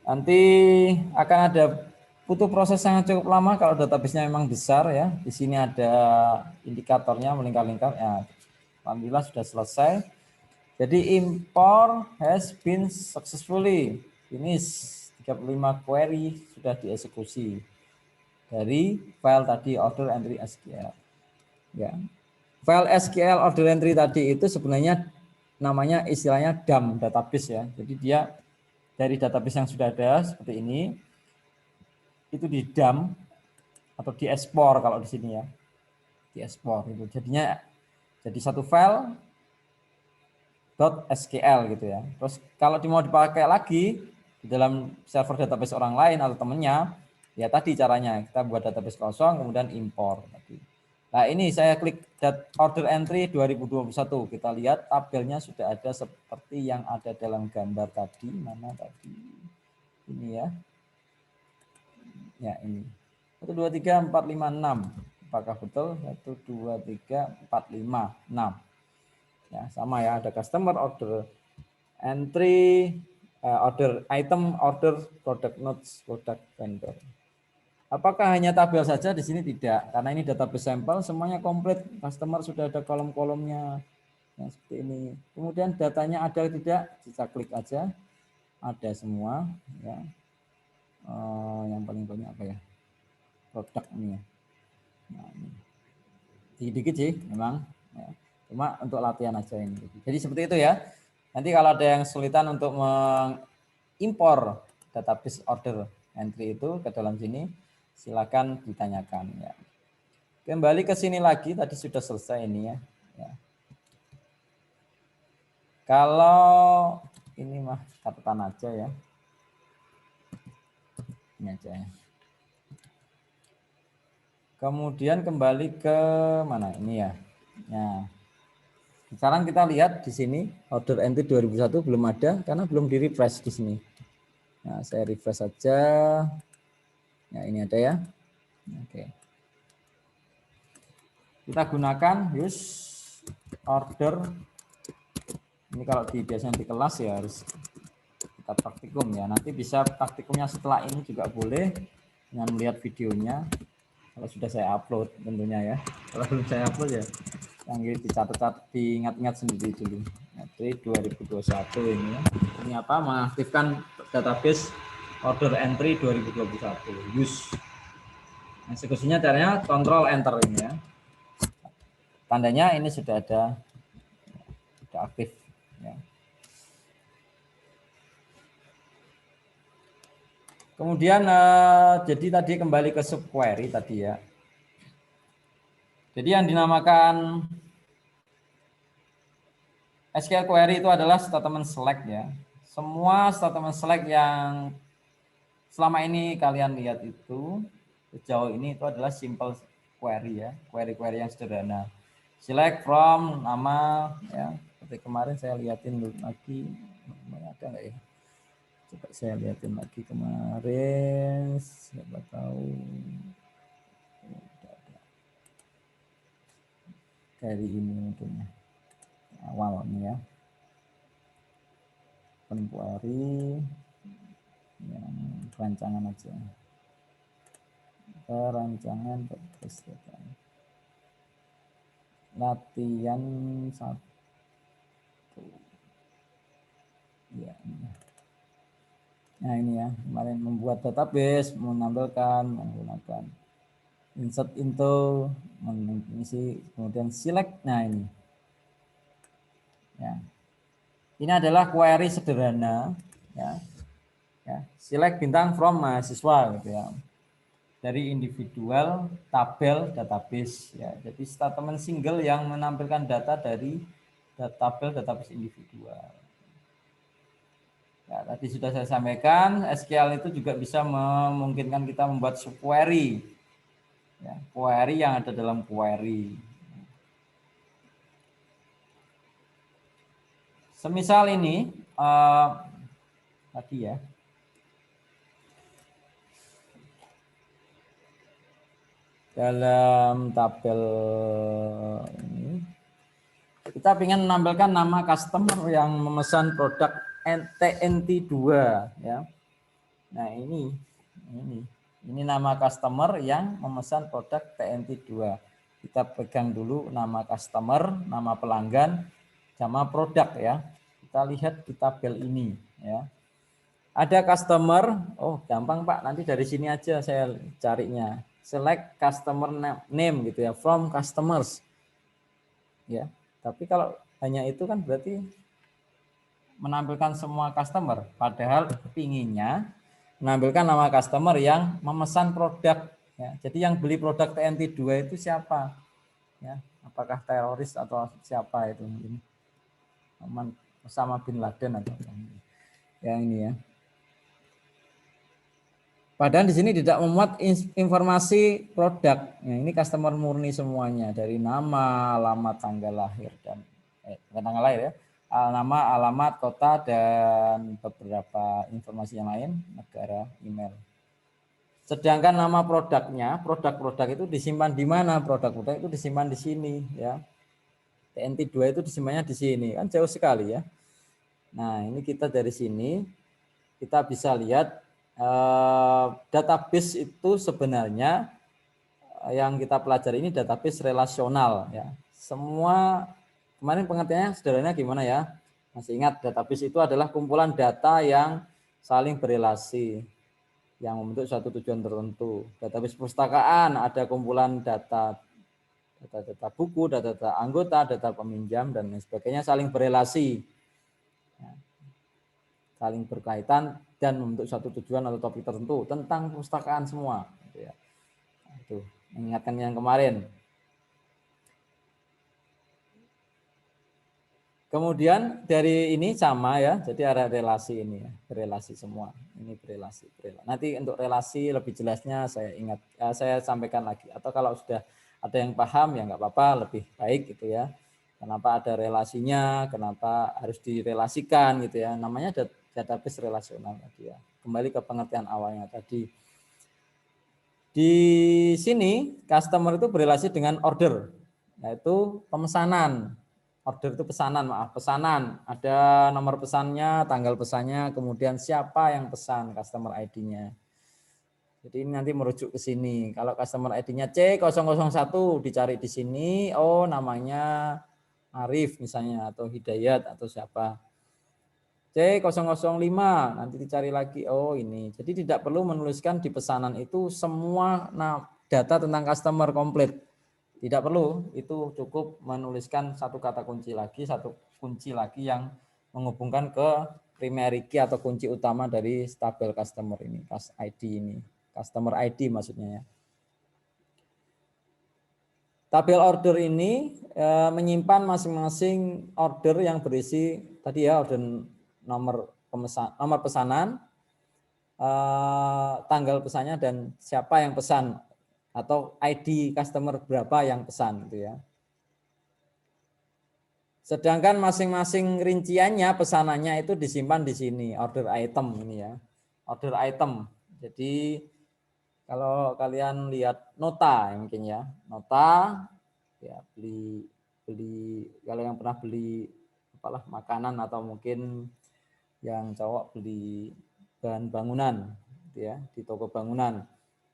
Nanti akan ada butuh proses yang cukup lama kalau database-nya memang besar ya. Di sini ada indikatornya melingkar-lingkar ya. Alhamdulillah sudah selesai. Jadi import has been successfully finished. 35 query sudah dieksekusi dari file tadi order entry SQL. Ya. File SQL order entry tadi itu sebenarnya namanya istilahnya dump database ya. Jadi dia dari database yang sudah ada seperti ini itu di dump atau diekspor kalau di sini ya. Diekspor itu. Jadinya jadi satu file .sql gitu ya. Terus kalau mau dipakai lagi di dalam server database orang lain atau temennya, ya tadi caranya kita buat database kosong kemudian import tadi. Nah ini saya klik order entry 2021, kita lihat tabelnya sudah ada seperti yang ada dalam gambar tadi. Mana tadi? Ini ya. Ya ini. 1 2 3 4 5 6. Apakah betul? 1 2 3 4 5 6. Ya, sama ya, ada customer order entry, order item, order product notes, product vendor. Apakah hanya tabel saja? Di sini tidak, karena ini database sampel semuanya komplit. Customer sudah ada kolom-kolomnya yang seperti ini. Kemudian datanya ada tidak? Bisa klik aja, ada semua. Ya. Yang paling banyak apa ya? Produk ini ya. Nah, ini. Dikit-dikit sih, memang. Ya. Cuma untuk latihan aja ini. Jadi seperti itu ya. Nanti kalau ada yang kesulitan untuk mengimpor database order entry itu ke dalam sini, silakan ditanyakan ya. Kembali ke sini lagi, tadi sudah selesai ini ya. Ya. Kalau ini mah catatan aja ya. Ini aja ya. Kemudian kembali ke mana ini ya. Nah, sekarang kita lihat di sini order entry 2001 belum ada karena belum di refresh di sini. Nah, saya refresh saja. Ya, ini ada ya. Oke. Kita gunakan use order. Ini kalau biasanya di kelas ya harus kita praktikum ya. Nanti bisa praktikumnya setelah ini juga boleh dengan melihat videonya. Kalau sudah saya upload tentunya ya. Kalau belum saya upload ya yang dicatat, diingat-ingat sendiri dulu. Jadi 2021 ini ya. Ini apa? Mengaktifkan database order entry 2021. Use. Eksekusinya caranya control enter ini ya. Tandanya ini sudah ada, sudah aktif ya. Kemudian jadi tadi kembali ke subquery tadi ya. Jadi yang dinamakan SQL query itu adalah statement select ya. Semua statement select yang selama ini kalian lihat itu sejauh ini itu adalah simple query ya, query-query yang sederhana. Select from nama ya. Seperti kemarin saya lihatin lagi, ada nggak ya? Coba saya lihatin lagi kemarin, siapa tahu dari ini mungkin awal ini ya. Query yang rancangan aja. Rancangan terus latihan 1 ya ini. Nah ini ya, kemarin membuat database, menampilkan menggunakan insert into, mengisi, kemudian select. Nah ini ya, ini adalah query sederhana ya, select bintang from mahasiswa gitu ya, dari individual tabel database ya. Jadi statement single yang menampilkan data dari tabel database individual. Ya, tadi sudah saya sampaikan, SQL itu juga bisa memungkinkan kita membuat subquery. Ya, query yang ada dalam query. Semisal ini, tadi ya. Dalam tabel ini, kita ingin menampilkan nama customer yang memesan produk TNT2 ya. Nah, ini nama customer yang memesan produk TNT2. Kita pegang dulu nama customer, nama pelanggan, sama produk ya. Kita lihat di tabel ini ya. Ada customer, oh gampang Pak, nanti dari sini aja saya carinya. Select customer name gitu ya, from customers. Ya. Tapi kalau hanya itu kan berarti menampilkan semua customer, padahal pinginnya menampilkan nama customer yang memesan produk ya. Jadi yang beli produk TNT2 itu siapa? Ya, apakah teroris atau siapa itu mungkin? Osama bin Laden atau yang ini ya. Padahal di sini tidak memuat informasi produk. Ya, ini customer murni semuanya dari nama, alamat, tanggal lahir dan tanggal lahir ya, nama, alamat, kota dan beberapa informasi yang lain, negara, email. Sedangkan nama produknya, produk-produk itu disimpan di mana? Produk-produk itu disimpan di sini ya. TNT2 itu disimpannya di sini, kan jauh sekali ya. Nah, ini kita dari sini kita bisa lihat database itu sebenarnya yang kita pelajari ini database relasional ya. Semua kemarin pengertiannya sederhananya gimana ya? Masih ingat database itu adalah kumpulan data yang saling berelasi yang membentuk suatu tujuan tertentu. Database perpustakaan ada kumpulan data buku, data anggota, data peminjam dan lain sebagainya saling berelasi. Saling berkaitan dan membentuk suatu tujuan atau topik tertentu tentang perpustakaan semua. Gitu ya. Itu mengingatkan yang kemarin. Kemudian dari ini sama ya, jadi ada relasi ini ya, berelasi semua. Ini berelasi. Nanti untuk relasi lebih jelasnya saya sampaikan lagi. Atau kalau sudah ada yang paham ya nggak apa-apa, lebih baik gitu ya. Kenapa ada relasinya, kenapa harus direlasikan gitu ya. Namanya database relasional tadi ya. Kembali ke pengertian awalnya tadi. Di sini customer itu berelasi dengan order, yaitu pemesanan. Order itu pesanan, pesanan. Ada nomor pesannya, tanggal pesannya, kemudian siapa yang pesan, customer ID-nya. Jadi ini nanti merujuk ke sini. Kalau customer ID-nya C001 dicari di sini, oh namanya Arif misalnya atau Hidayat atau siapa. C005 nanti dicari lagi, oh ini. Jadi tidak perlu menuliskan di pesanan itu semua data tentang customer komplit. Tidak perlu, itu cukup menuliskan satu kata kunci lagi, satu kunci lagi yang menghubungkan ke primary key atau kunci utama dari tabel customer ini, ID ini, customer ID maksudnya ya. Tabel order ini menyimpan masing-masing order yang berisi tadi ya, order nomor pesanan, tanggal pesannya dan siapa yang pesan atau ID customer berapa yang pesan gitu ya. Sedangkan masing-masing rinciannya pesanannya itu disimpan di sini, order item ini ya. Order item. Jadi kalau kalian lihat nota mungkin ya, nota ya beli kalau yang pernah beli apalah makanan atau mungkin yang cowok beli bahan bangunan gitu ya di toko bangunan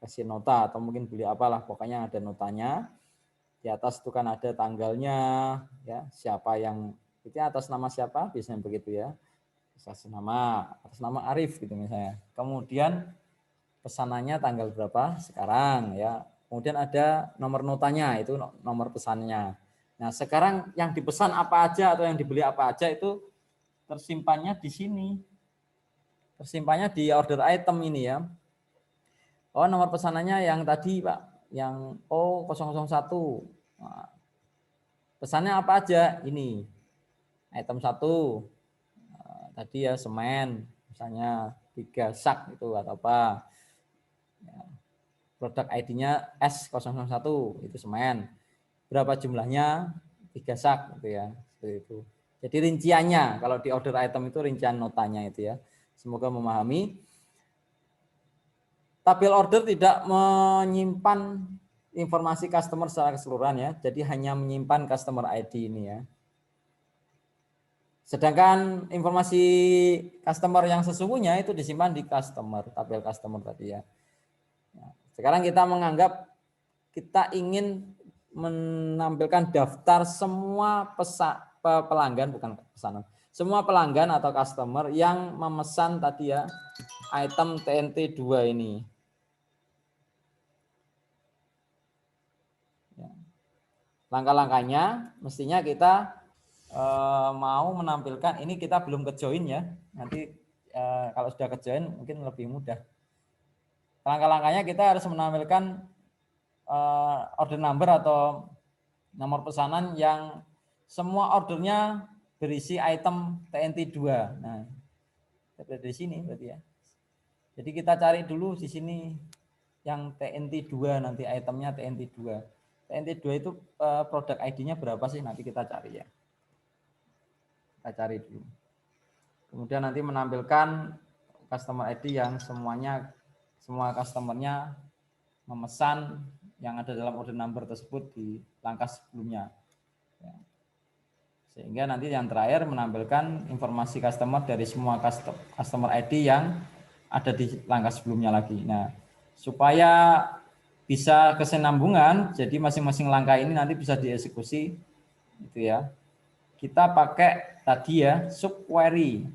kasih nota atau mungkin beli apalah pokoknya ada notanya. Di atas itu kan ada tanggalnya ya, siapa yang itu atas nama siapa biasanya begitu ya. Atas nama Arif gitu misalnya. Kemudian pesanannya tanggal berapa sekarang ya. Kemudian ada nomor notanya itu nomor pesannya. Nah, sekarang yang dipesan apa aja atau yang dibeli apa aja itu tersimpannya di sini. Tersimpannya di order item ini ya. Oh, nomor pesanannya yang tadi, Pak, yang O001. Nah, pesannya apa aja? Ini. Item 1. Tadi ya semen, misalnya 3 sak itu atau apa. Ya. Produk ID-nya S001 itu semen. Berapa jumlahnya? 3 sak gitu ya. Seperti itu. Jadi rinciannya kalau di order item itu rincian notanya itu ya. Semoga memahami. Tabel order tidak menyimpan informasi customer secara keseluruhan ya. Jadi hanya menyimpan customer ID ini ya. Sedangkan informasi customer yang sesungguhnya itu disimpan di tabel customer tadi ya. Sekarang kita menganggap kita ingin menampilkan daftar semua pelanggan, bukan pesanan, semua pelanggan atau customer yang memesan tadi ya item TNT 2 ini. Langkah-langkahnya mestinya kita mau menampilkan, ini kita belum ke join ya, nanti kalau sudah ke join mungkin lebih mudah. Langkah-langkahnya kita harus menampilkan order number atau nomor pesanan yang semua ordernya berisi item TNT 2. Nah, dari sini berarti ya. Jadi kita cari dulu di sini yang TNT 2 nanti itemnya TNT 2. TNT 2 itu produk ID-nya berapa sih? Nanti kita cari ya. Kita cari dulu. Kemudian nanti menampilkan customer ID yang semua customernya memesan yang ada dalam order number tersebut di langkah sebelumnya. Ya. Sehingga nanti yang terakhir menampilkan informasi customer dari semua customer ID yang ada di langkah sebelumnya lagi. Nah, supaya bisa kesinambungan, jadi masing-masing langkah ini nanti bisa dieksekusi, gitu ya. Kita pakai tadi ya subquery.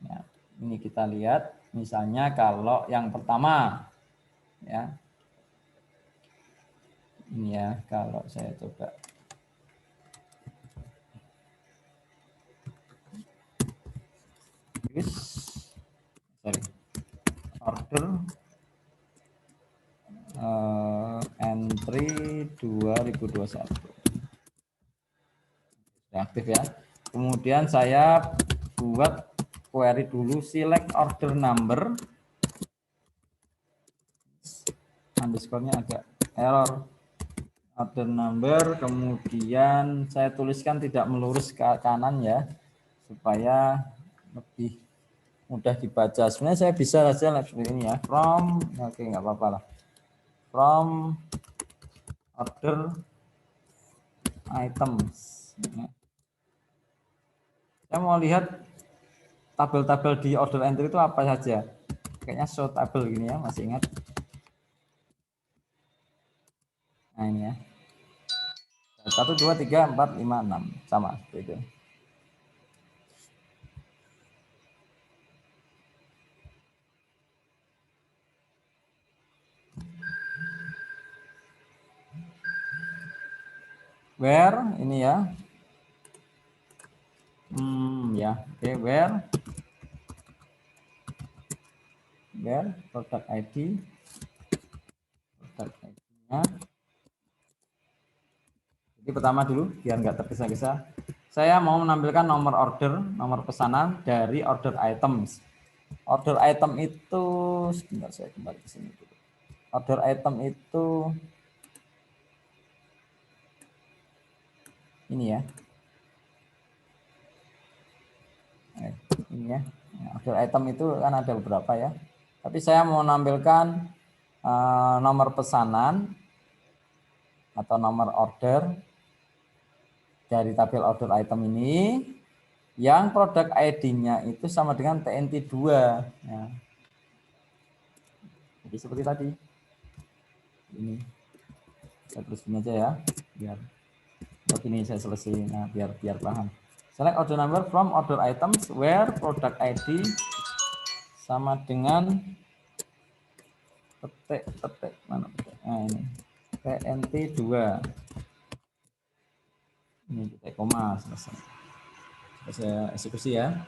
Ya, ini kita lihat, misalnya kalau yang pertama, ya, ini ya, kalau saya coba. Order entry 2021 sudah aktif ya. Kemudian saya buat query dulu, select order number, underscore-nya agak error, order number, kemudian saya tuliskan tidak melurus ke kanan ya, supaya lebih mudah dibaca. Sebenarnya saya bisa saja seperti ini ya, from, oke nggak apa-apa lah, from order items. Saya mau lihat tabel-tabel di order entry itu apa saja. Kayaknya show tabel gini ya, masih ingat? Nah ini ya. 1, 2, 3, 4, 5, 6. Sama seperti itu. Where ini ya. item ya. Oke, where product ID, nya. Jadi pertama dulu biar nggak tergesa-gesa. Saya mau menampilkan nomor order, nomor pesanan dari order items. Order item itu sebentar saya kembali ke sini dulu. Order item itu ini ya. Ini ya. Order item itu kan ada beberapa ya. Tapi saya mau menampilkan nomor pesanan atau nomor order dari tabel order item ini yang produk ID-nya itu sama dengan TNT2 ya. Jadi seperti tadi. Ini saya tulisin aja ya biar begini saya selesai. Nah, biar paham. Select order number from order items where product ID sama dengan petik mana petik? Nah, ini TNT2. Ini kita koma selesai. Saya eksekusi ya.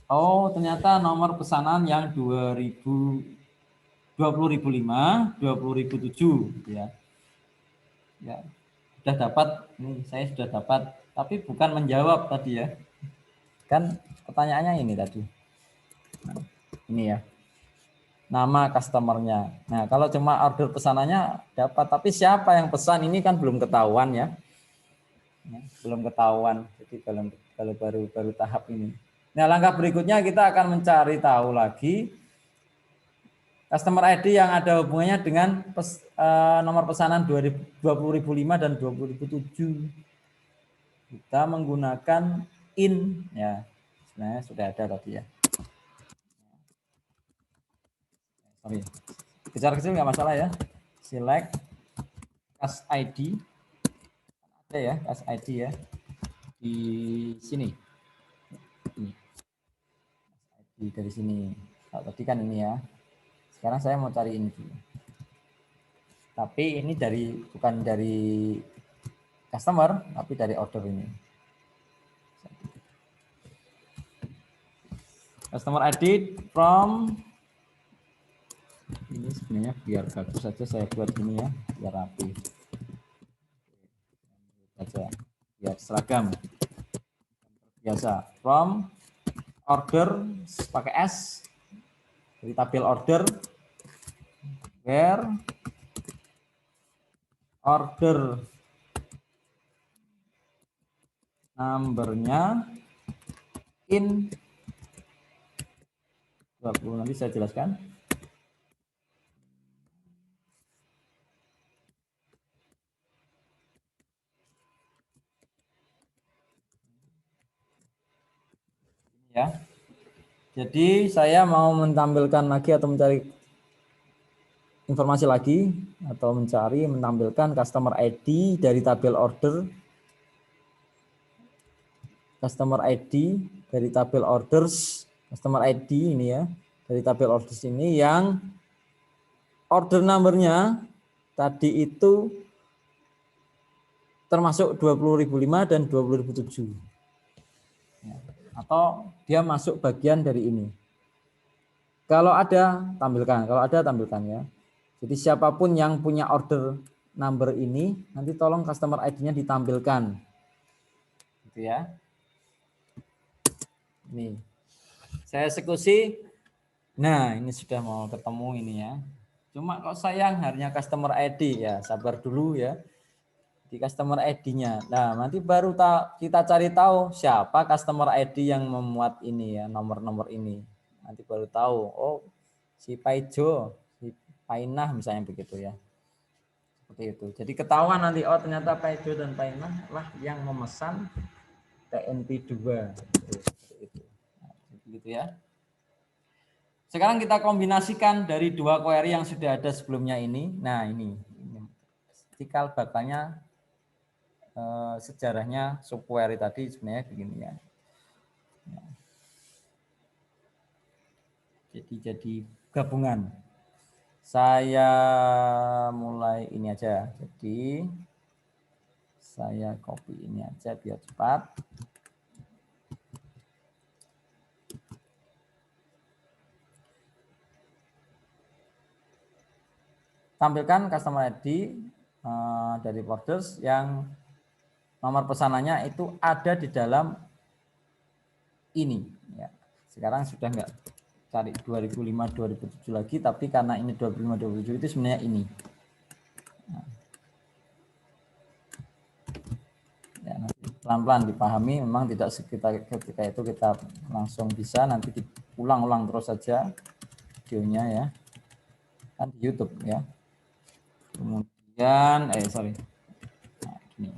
Oh, ternyata nomor pesanan yang 20.005, 20.007 ya. Ya, sudah dapat. Ini saya sudah dapat, tapi bukan menjawab tadi ya. Kan pertanyaannya ini tadi. Nah, ini ya. Nama customernya. Nah, kalau cuma order pesanannya dapat, tapi siapa yang pesan ini kan belum ketahuan ya. Belum ketahuan. Jadi kalau baru tahap ini. Nah, langkah berikutnya kita akan mencari tahu lagi customer ID yang ada hubungannya dengan nomor pesanan 20.005 dan 20.007. Kita menggunakan in ya. Sebenarnya sudah ada tadi ya. Sorry. Kecil-kecil nggak masalah ya. Select cast ID. Ada ya, cast ID ya. Di sini. Ini. ID dari sini. Nah, tadi kan ini ya. Sekarang saya mau cari ini dulu. Tapi ini bukan dari customer, tapi dari order ini. Customer ID from ini sebenarnya biar bagus saja saya buat ini ya, biar rapi. Saja, biar seragam. Biasa. From order pakai S dari tabel order where order numbernya in 20, nanti saya jelaskan. Ya. Jadi saya mau menampilkan lagi atau mencari informasi lagi atau menampilkan customer ID dari tabel order. Customer ID dari tabel orders, customer ID ini ya, dari tabel orders ini yang order numbernya tadi itu termasuk 20.005 dan 20.007. Ya, atau dia masuk bagian dari ini. Kalau ada tampilkan, ya. Jadi siapapun yang punya order number ini nanti tolong customer ID-nya ditampilkan. Gitu ya. Nih. Saya eksekusi. Nah, ini sudah mau ketemu ini ya. Cuma kok sayang hanya customer ID ya, sabar dulu ya. Di customer ID-nya. Nah, nanti baru kita cari tahu siapa customer ID yang memuat ini ya, nomor-nomor ini. Nanti baru tahu, oh si Paijo, si Painah misalnya begitu ya. Seperti itu. Jadi ketahuan nanti, oh ternyata Paijo dan Painah lah yang memesan TNT2. Seperti itu. Nah, begitu ya. Sekarang kita kombinasikan dari dua query yang sudah ada sebelumnya ini. Nah ini cikal bakalnya sejarahnya subquery tadi sebenarnya begini ya. Jadi gabungan. Saya mulai ini aja. Jadi saya copy ini aja biar cepat. tampilkan customer ID dari orders yang nomor pesanannya itu ada di dalam ini. Ya. Sekarang sudah enggak cari 2005, 2007 lagi, tapi karena ini 2005, 2007 itu sebenarnya ini. Nah. Ya, nanti pelan-pelan dipahami, memang tidak ketika itu kita langsung bisa, nanti diulang-ulang terus saja videonya ya. Kan di YouTube ya. Kemudian Nah, ini.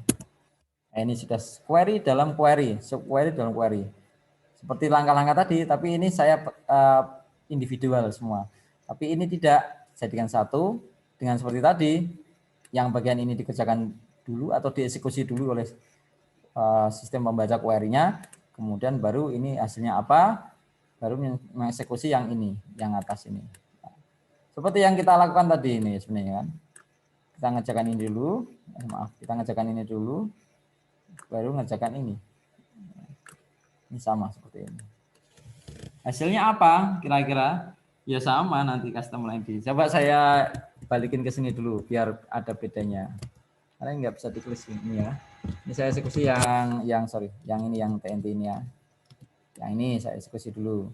Nah, ini sudah query dalam query, subquery dalam query. Seperti langkah-langkah tadi, tapi ini saya individual semua. Tapi ini tidak jadikan satu dengan seperti tadi, yang bagian ini dikerjakan dulu atau dieksekusi dulu oleh sistem membaca query-nya, kemudian baru ini hasilnya apa, baru mengeksekusi yang ini, yang atas ini. Seperti yang kita lakukan tadi ini sebenarnya kan. Kita ngerjakan ini dulu, kita ngerjakan ini dulu, baru ngerjakan ini. Ini sama seperti ini. Hasilnya apa kira-kira? Ya sama nanti customer ID. Coba saya balikin ke sini dulu biar ada bedanya. Karena nggak bisa ditulis ini ya. Ini saya eksekusi yang ini yang TNT ini ya. Yang ini saya eksekusi dulu.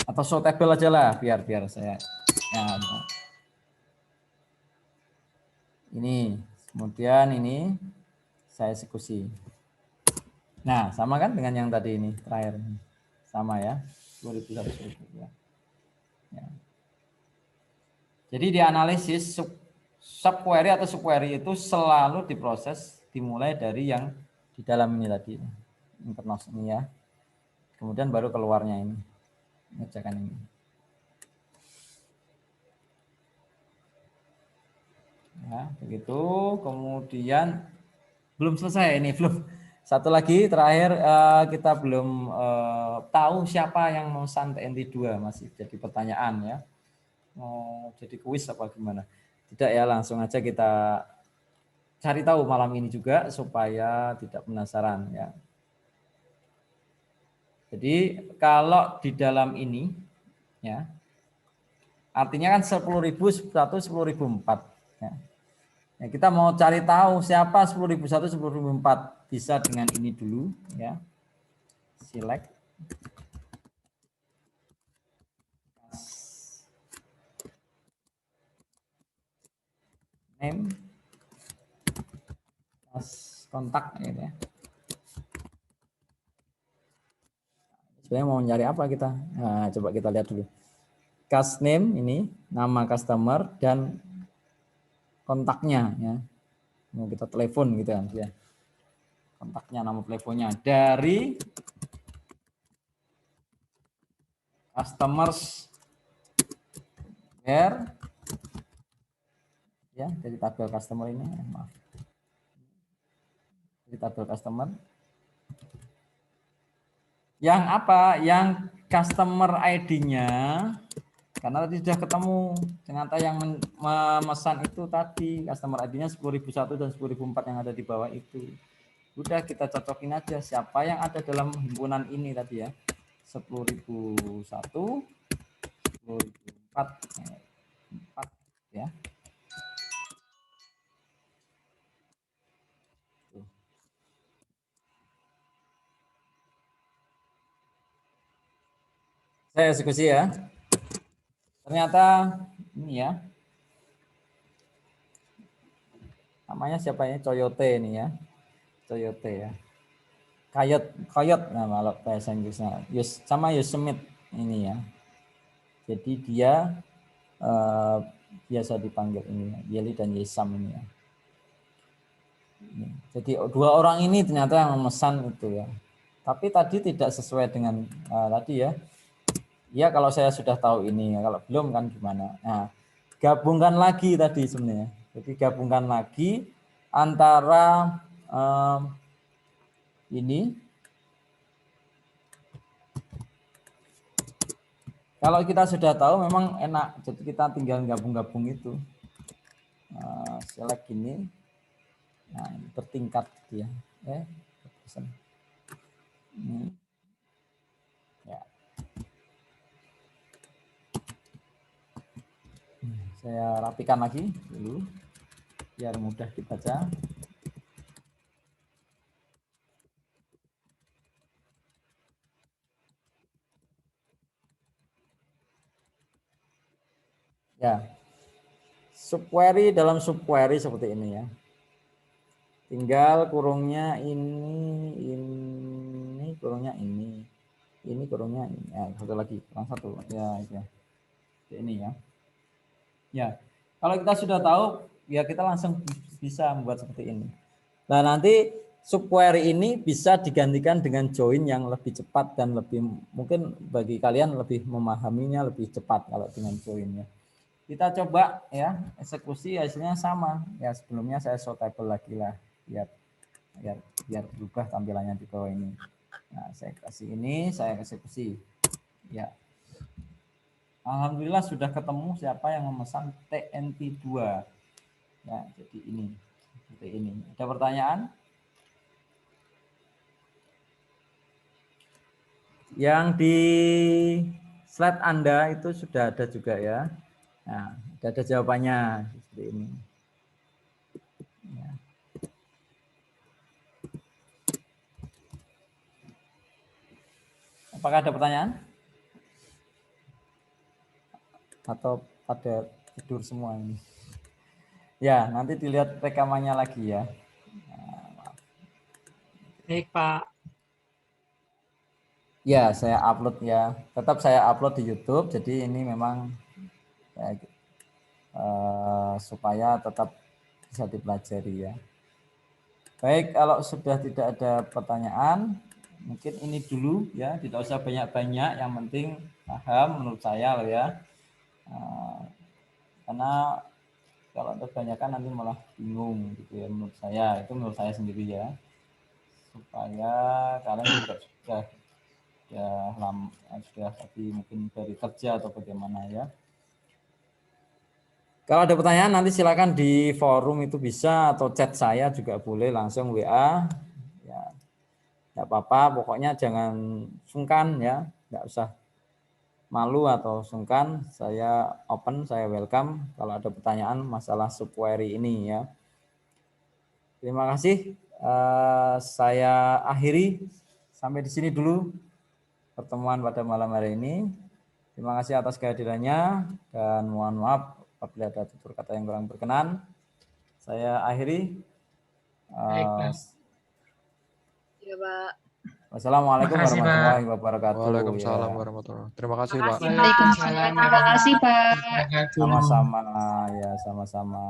Atau show table aja lah biar saya. Ya, ini kemudian ini saya eksekusi. Nah, sama kan dengan yang tadi ini terakhir. Sama ya. 2001. Ya. Jadi di analisis subquery atau subquery itu selalu diproses dimulai dari yang di dalam ini tadi. Internal ini ya. Kemudian baru keluarnya ini. Ngerjakan ini. Ya, begitu. Kemudian belum selesai ini, belum. Satu lagi terakhir kita belum tahu siapa yang memesan TNT2, masih jadi pertanyaan ya. Mau jadi kuis apa gimana? Tidak ya, langsung aja kita cari tahu malam ini juga supaya tidak penasaran ya. Jadi kalau di dalam ini ya, artinya kan 10.000, 10.004 ya. Ya, kita mau cari tahu siapa 10.001, 10.004, bisa dengan ini dulu ya. Select name, kontak gitu ya. Sebenarnya mau nyari apa kita? Nah, coba kita lihat dulu. Cast name ini nama customer dan kontaknya ya. Mau kita telepon gitu kan ya. Kontaknya, nama teleponnya dari customers where ya, dari tabel customer ini, maaf. Dari tabel customer. Yang apa? Yang customer ID-nya, karena tadi sudah ketemu ternyata yang memesan itu tadi customer ID-nya 10.001 dan 10.004 yang ada di bawah itu. Udah kita cocokin aja siapa yang ada dalam himpunan ini tadi ya. 10.001, 10.004 ya. Saya eksekusi ya. Ternyata ini ya. Namanya siapa ini? Coyote ini ya. Coyote ya. Coyote nah kalau bahasa Inggrisnya. Sama Yosemite ini ya. Jadi dia biasa dipanggil ini Yeli dan Yesam ini ya. Jadi dua orang ini ternyata yang memesan itu ya. Tapi tadi tidak sesuai dengan tadi ya. Ya kalau saya sudah tahu ini, kalau belum kan gimana. Nah, gabungkan lagi tadi sebenarnya. Jadi gabungkan lagi antara ini. Kalau kita sudah tahu memang enak, jadi kita tinggal gabung-gabung itu. Select ini. Nah, ini bertingkat dia. Ini. Ya. Saya rapikan lagi dulu biar mudah dibaca. Ya, subquery dalam subquery seperti ini ya. Tinggal kurungnya ini kurungnya ini kurungnya ini. Ya, satu lagi, kurang satu. Ya, ya. Ini ya. Ya, kalau kita sudah tahu, ya kita langsung bisa membuat seperti ini. Nah, nanti subquery ini bisa digantikan dengan join yang lebih cepat dan lebih mungkin bagi kalian lebih memahaminya lebih cepat kalau dengan joinnya. Kita coba ya, eksekusi hasilnya sama. Ya, sebelumnya saya show table lagi lah biar berubah tampilannya di bawah ini. Nah, saya kasih ini, saya eksekusi. Ya. Alhamdulillah sudah ketemu siapa yang memesan TNT2. Ya, jadi ini. Seperti ini. Ada pertanyaan? Yang di slide Anda itu sudah ada juga ya. Nah, ada jawabannya seperti ini. Ya. Apakah ada pertanyaan? Atau pada tidur semua ini? Ya, nanti dilihat rekamannya lagi ya. Nah, Baik, Pak. ya, saya upload ya. Tetap saya upload di YouTube. Jadi ini memang supaya tetap bisa dipelajari ya. Baik, kalau sudah tidak ada pertanyaan, mungkin ini dulu ya. Tidak usah banyak-banyak. Yang penting paham menurut saya loh ya. Karena kalau kebanyakan nanti malah bingung gitu ya menurut saya. Itu menurut saya sendiri ya. Supaya kalian juga sudah tadi mungkin dari kerja atau bagaimana ya. Kalau ada pertanyaan nanti silakan di forum itu bisa atau chat saya juga boleh langsung WA. Ya, nggak apa-apa. Pokoknya jangan sungkan ya, nggak usah malu atau sungkan. Saya open, saya welcome. Kalau ada pertanyaan masalah subquery ini ya. Terima kasih. Saya akhiri sampai di sini dulu pertemuan pada malam hari ini. Terima kasih atas kehadirannya dan mohon maaf apabila ada tutur kata yang kurang berkenan. Saya akhiri. Baik, Pak. Ya, Pak. Wassalamualaikum Makasih, warahmatullahi wabarakatuh. Waalaikumsalam Ya. warahmatullahi. Terima kasih, Pak. Waalaikumsalam. Terima kasih, Pak. Sama-sama ya, sama-sama.